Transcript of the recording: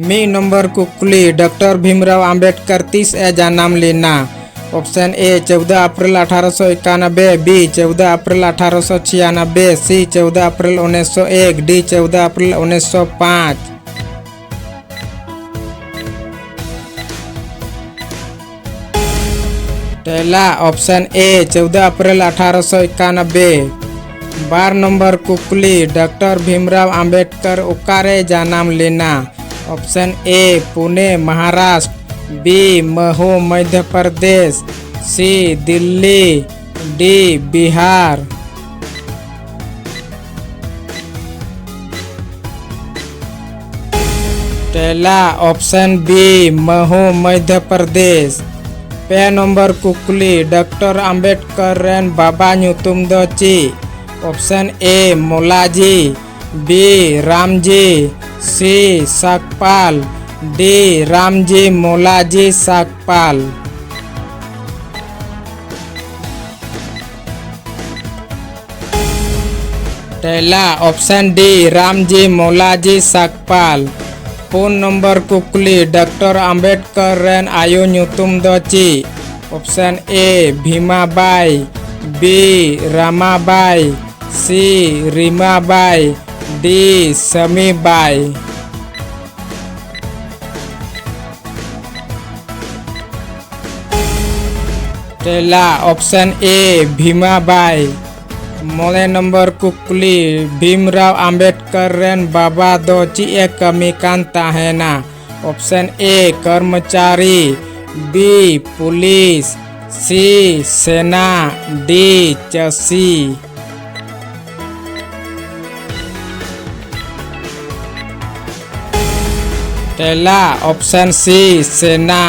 मी number कुकली doctor Bhimrao Ambedkar 30 जन्म लेना। Option A 14 April 1891, B 14 April 1896, C 14 April 1901, D 14 April 1905। पहला ऑप्शन ए 14 अप्रैल 1891। 12 नंबर कुकली डॉक्टर भीमराव अंबेडकर उकारे जन्म लेना। Option A Pune Maharashtra, B Mhow Madhya Pradesh, C Delhi, D Bihar. पहला ऑप्शन बी महू मध्य प्रदेश। पे नंबर कुकली डॉक्टर अंबेडकर रेन बाबा ᱧᱩᱛᱩᱢ ᱫᱚ ᱪᱮᱫ? ऑप्शन ए Molaji, B Ramji, C Sakpal, D Ramji Molaji Sakpal. पहला option D Ramji Molaji Sakpal. 4 number कुकली डॉक्टर अंबेडकर रेन आयो ᱧᱩᱛᱩᱢ ᱫᱚ ᱪᱮᱫ? Option A Bhimabai, B Ramabai, C Rimabai, D Samibai. पहला ऑप्शन ए भीमाबाई। 9 नंबर कुकली भीमराव अंबेडकर रेन बाबा दो चीए कमी कान ताहेना। ऑप्शन ए कर्मचारी, बी पुलिस, सी सेना, डी चसी। पहला ऑप्शन सी सेना।